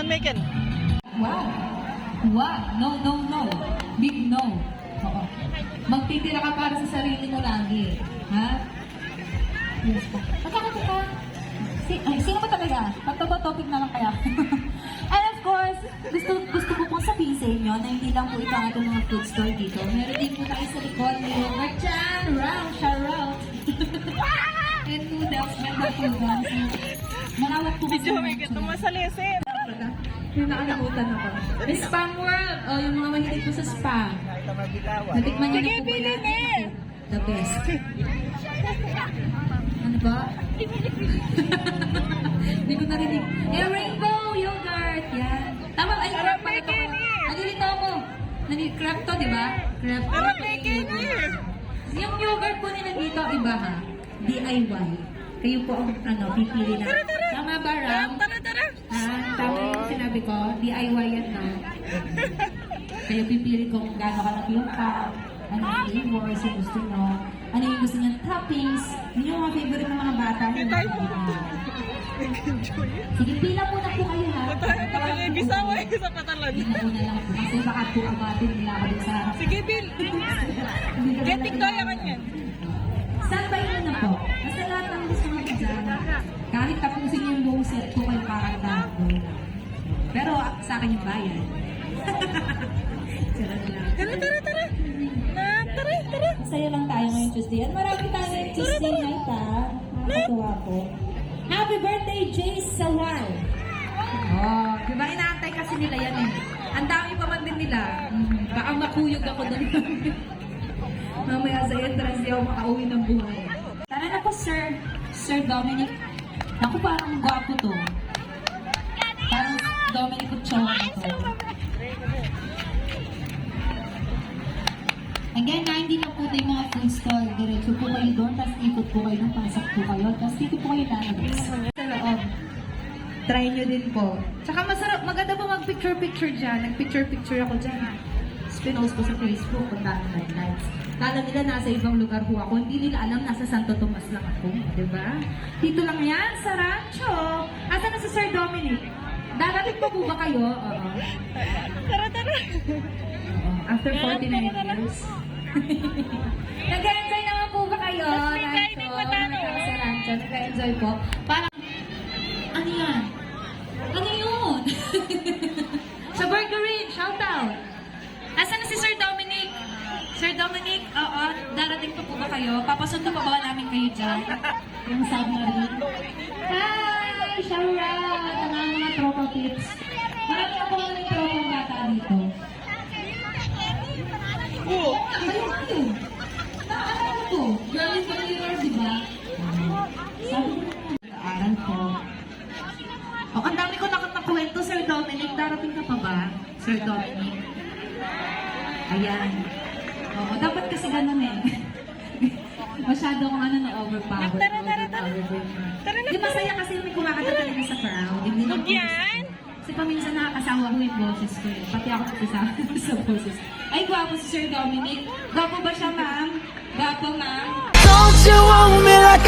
Megan. Wow. Wow. No, no, no. Big no. Oo. Magtitira ka para sa sarili mo lagi. Ha? Yes po. Magkakato ka. Sino ba talaga? Pagtaba-topic na lang kaya. And of course, gusto ko pong sabihin sa inyo na hindi lang po ito ang ating mga food store dito. Meron din po tayo sa likod ni Yogurt Chan, Round, Sharout. And noodles, ganda po ba? Malawak po kasi. Video, may gato masalisin. Yung nakalimutan ako. The Spam World! O, yung mga mahilig po sa spa. Natikman niyo na po ba yan? The best. Ano ba? Hindi ko narinig. Yung rainbow yogurt! Yan. Tama, ay, crab pa ito. Nalilito ako. Crab to, di ba? Crab to. Yung yogurt po nila dito, iba ha? DIY. Kayo po ang pipili na. Tama ba, Ram? Tama yung sinabi ko. DIY yan na. Kayo pipili kung gaano kalaki yung cup, ano yung flavors yung gusto nyo, ano yung gusto nyo toppings. Yun yung mga favorite ng mga bata. Sige, pila po na po kayo ha. Bisaway sa Catalan. Pila po na lang po. Kasi baka po abatin nila ako dun sa... Sige, Bill. Getik kaya ka niyan. Standby mo na po. Basta lahat ng gusto nyo dyan. Kahit tapusin yung buong set po kayo kakanta. Pero sa akin yung bayan. Tara. Masaya lang tayo ngayong Tuesday. At marami tayo ngayong Tuesday night ha. Nakakatuwa po. Happy birthday, Jay Sawal! Oh, diba inaantay kasi nila yan eh. Ang dami pa man din nila. Baka makuyog ako doon. Mamaya sa entrance di ako makauwi ng buhay. Tara na po, Sir. Sir Dominic. Naku, parang gwapo to. Parang Dominic Ochoa na to. Again, hindi na po ito yung mga food stall. Diretso po kayo doon, tapos ikot po kayo, pasok po kayo, tapos dito po kayo lalabas. Sa loob. Try nyo din po. Tsaka masarap, maganda po mag-picture-picture dyan. Nag-picture-picture ako dyan. Pinost ko sa Facebook kung dami highlights. Kala nila nasa ibang lugar po ako. Hindi nila alam nasa Santo Tomas lang ako. Diba? Dito lang yan, sa Rancho. Asa na si Sir Dominic? Darating pa po ba kayo? Oo. Tara. After 49 years. Nag-enjoy naman po ba kayo? Rancho. Sa Rancho. Nag-enjoy po. Parang, ano yan? Ano yun? Sa Burgerin, shout out. Asan na si Sir Dominic? Sir Dominic, oo, darating pa po ba kayo? Papasundo pa ba namin kayo dyan? Yung submarine. Hi! Shout out! Ang mga tropa tips. Marami ako mga tropa bata dito. Oo, kayo. Nakakala ko. Girl is the mirror, di ba? Sabi ko na aral ko. O, ang dami ko nakatakwento, Sir Dominic. Darating ka pa ba, Sir Dominic? Ayan. Oo, dapat kasi ganun eh. Masyado kong na-overpower. Tara. Di masaya kasi may kumakanta talaga sa crowd. Hindi lang Yan? Kasi paminsan nakakasawa ko yung boses ko eh. Pati ako nakasama sa boses. Ay, gwapo si Sir Dominic. Gwapo ba siya, ma'am? Gwapo, ma'am? Don't you want me like